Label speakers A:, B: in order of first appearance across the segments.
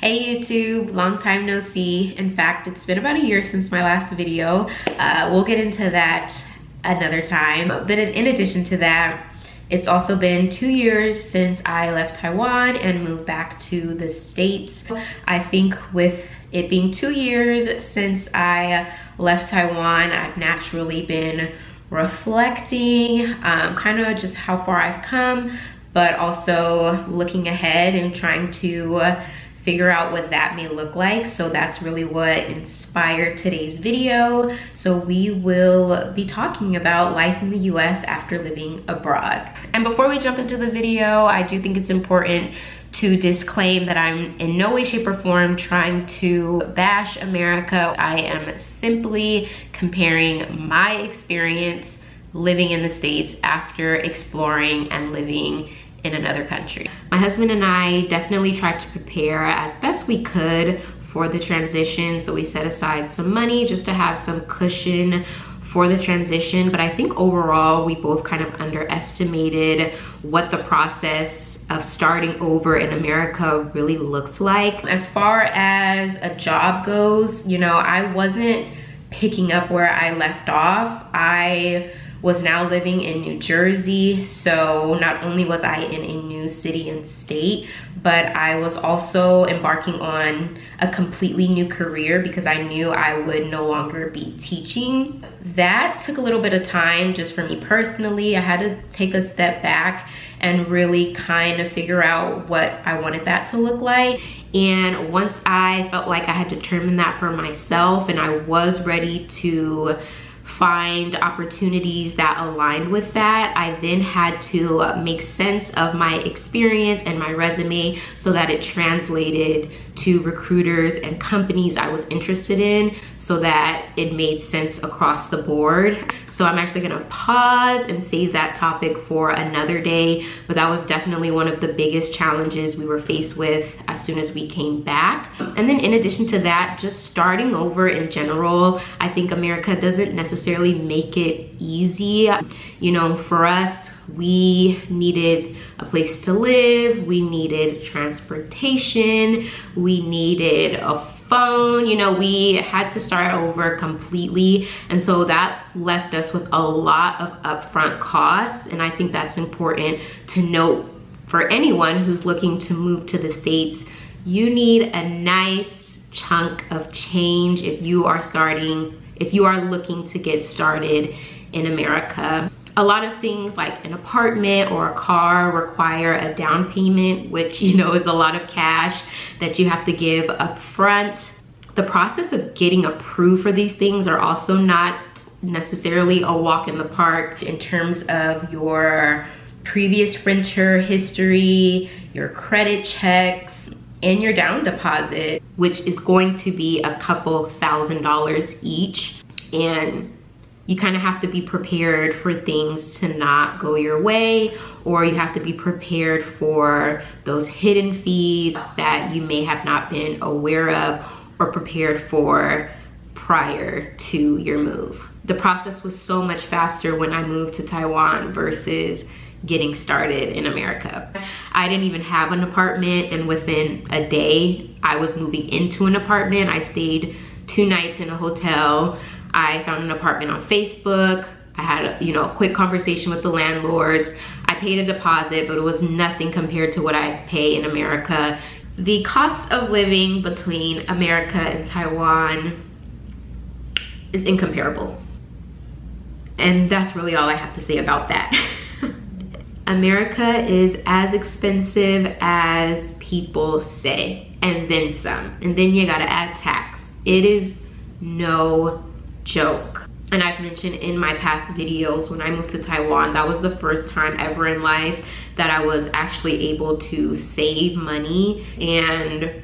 A: Hey YouTube, long time no see. In fact, it's been about a year since my last video. We'll get into that another time. But in addition to that, it's also been 2 years since I left Taiwan and moved back to the States. I think with it being 2 years since I left Taiwan, I've naturally been reflecting kind of just how far I've come, but also looking ahead and trying to figure out what that may look like. So that's really what inspired today's video. So we will be talking about life in the US after living abroad. And before we jump into the video, I do think it's important to disclaim that I'm in no way, shape, or form trying to bash America. I am simply comparing my experience living in the States after exploring and living in another country. My husband and I definitely tried to prepare as best we could for the transition. So we set aside some money just to have some cushion for the transition. But I think overall, we both kind of underestimated what the process of starting over in America really looks like. As far as a job goes, you know, I wasn't picking up where I left off. I was now living in New Jersey, so not only was I in a new city and state, but I was also embarking on a completely new career because I knew I would no longer be teaching. That took a little bit of time just for me personally. I had to take a step back and really kind of figure out what I wanted that to look like. And once I felt like I had determined that for myself and I was ready to find opportunities that aligned with that, I then had to make sense of my experience and my resume so that it translated to recruiters and companies I was interested in so that it made sense across the board. So I'm actually gonna pause and save that topic for another day, but that was definitely one of the biggest challenges we were faced with as soon as we came back. And then in addition to that, just starting over in general, I think America doesn't necessarily make it easy. You know, for us, we needed a place to live, we needed transportation, we needed a phone, you know, we had to start over completely. And so that left us with a lot of upfront costs. And I think that's important to note for anyone who's looking to move to the States. You need a nice chunk of change if you are looking to get started in America. A lot of things like an apartment or a car require a down payment, which, you know, is a lot of cash that you have to give up front. The process of getting approved for these things are also not necessarily a walk in the park in terms of your previous renter history, your credit checks, and your down deposit, which is going to be a couple $1,000s each. And you kind of have to be prepared for things to not go your way, or you have to be prepared for those hidden fees that you may have not been aware of or prepared for prior to your move. The process was so much faster when I moved to Taiwan versus getting started in America. I didn't even have an apartment, and within a day I was moving into an apartment. I stayed 2 nights in a hotel. I found an apartment on Facebook. I had a quick conversation with the landlords. I paid a deposit, but it was nothing compared to what I pay in America. The cost of living between America and Taiwan is incomparable. And that's really all I have to say about that. America is as expensive as people say, and then some. And then you gotta add tax. It is no joke. And I've mentioned in my past videos, when I moved to Taiwan, that was the first time ever in life that I was actually able to save money. And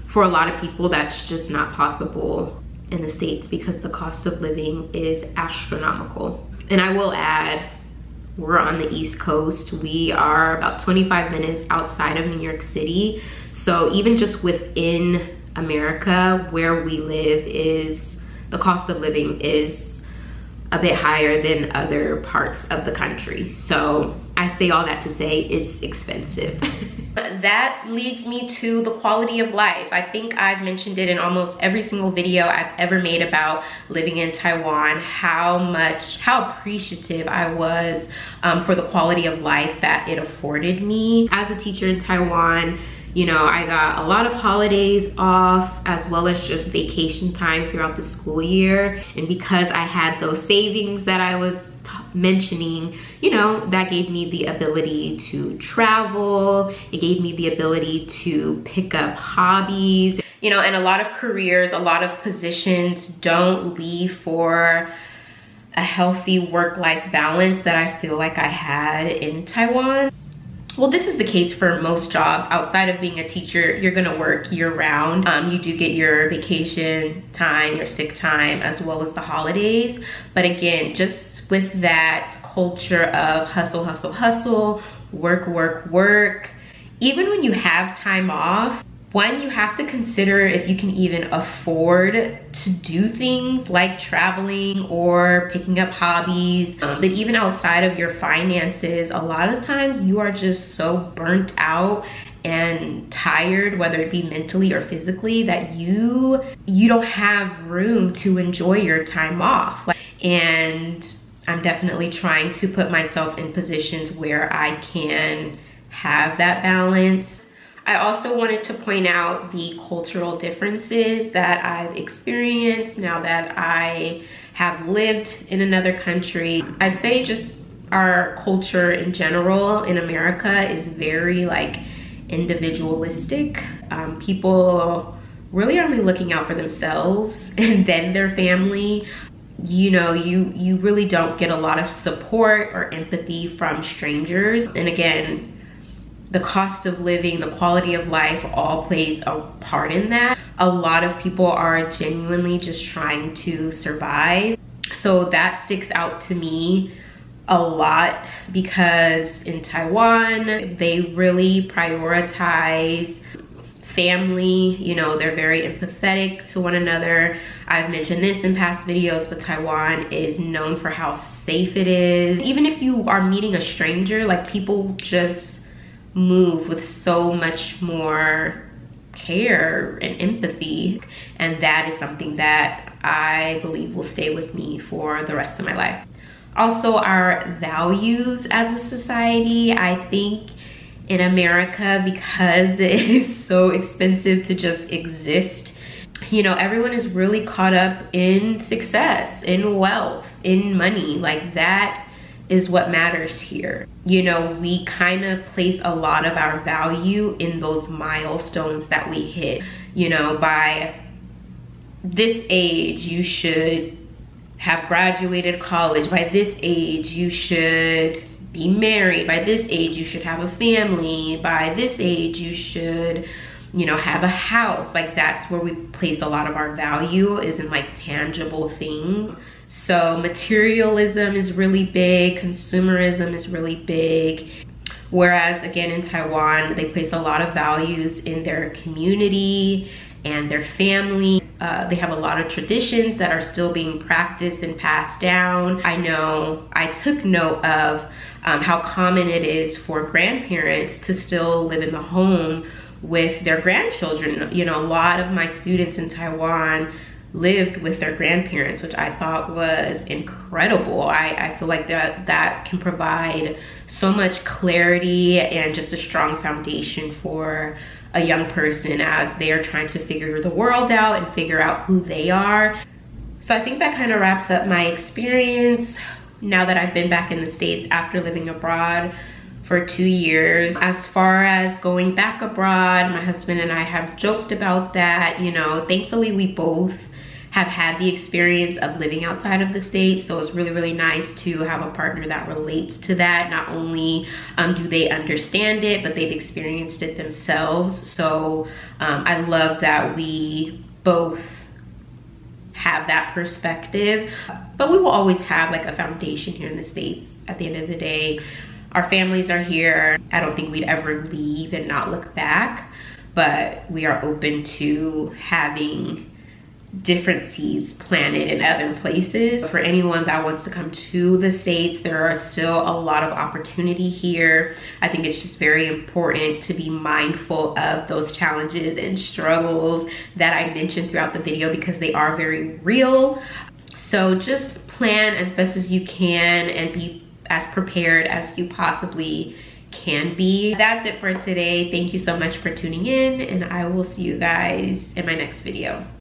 A: for a lot of people, that's just not possible in the States because the cost of living is astronomical. And I will add, we're on the East Coast. We are about 25 minutes outside of New York City. So even just within America, where we live, the cost of living is a bit higher than other parts of the country. So I I say all that to say it's expensive. That leads me to the quality of life. I think I've mentioned it in almost every single video I've ever made about living in Taiwan, how appreciative I was for the quality of life that it afforded me. As a teacher in Taiwan, you know, I got a lot of holidays off as well as just vacation time throughout the school year. And because I had those savings that I was mentioning, you know, that gave me the ability to travel. It gave me the ability to pick up hobbies, you know, and a lot of careers, a lot of positions don't leave for a healthy work-life balance that I feel like I had in Taiwan. Well, this is the case for most jobs. Outside of being a teacher, you're gonna work year-round. You do get your vacation time, your sick time, as well as the holidays. But again, just with that culture of hustle, hustle, hustle, work, work, work, even when you have time off, one, you have to consider if you can even afford to do things like traveling or picking up hobbies. But even outside of your finances, a lot of times you are just so burnt out and tired, whether it be mentally or physically, that you don't have room to enjoy your time off. And I'm definitely trying to put myself in positions where I can have that balance. I also wanted to point out the cultural differences that I've experienced now that I have lived in another country. I'd say just our culture in general in America is very like individualistic. People really are only looking out for themselves and then their family. You know, you really don't get a lot of support or empathy from strangers. And again, the cost of living, the quality of life all plays a part in that. A lot of people are genuinely just trying to survive. So that sticks out to me a lot because in Taiwan, they really prioritize family. You know, they're very empathetic to one another. I've mentioned this in past videos, but Taiwan is known for how safe it is. Even if you are meeting a stranger, like people just move with so much more care and empathy. And that is something that I believe will stay with me for the rest of my life. Also, our values as a society, I think in America, because it is so expensive to just exist, you know, everyone is really caught up in success, in wealth, in money. Like that is what matters here. You know, we kind of place a lot of our value in those milestones that we hit. You know, by this age, you should have graduated college. By this age, you should be married. By this age, you should have a family. By this age, you should, you know, have a house. Like that's where we place a lot of our value, is in like tangible things. So materialism is really big, consumerism is really big. Whereas again in Taiwan, they place a lot of values in their community and their family. They have a lot of traditions that are still being practiced and passed down. I know I took note of how common it is for grandparents to still live in the home with their grandchildren. You know, a lot of my students in Taiwan lived with their grandparents, which I thought was incredible. I feel like that can provide so much clarity and just a strong foundation for a young person as they are trying to figure the world out and figure out who they are. So I think that kind of wraps up my experience now that I've been back in the States after living abroad for 2 years. As far as going back abroad, my husband and I have joked about that. You know, thankfully we both have had the experience of living outside of the States, so it's really, really nice to have a partner that relates to that. Not only do they understand it, but they've experienced it themselves. So I love that we both have that perspective, but we will always have like a foundation here in the States. At the end of the day, our families are here. I don't think we'd ever leave and not look back, but we are open to having different seeds planted in other places. For anyone that wants to come to the States, there are still a lot of opportunity here. I think it's just very important to be mindful of those challenges and struggles that I mentioned throughout the video, because they are very real. So just plan as best as you can and be as prepared as you possibly can be. That's it for today. Thank you so much for tuning in, and I will see you guys in my next video.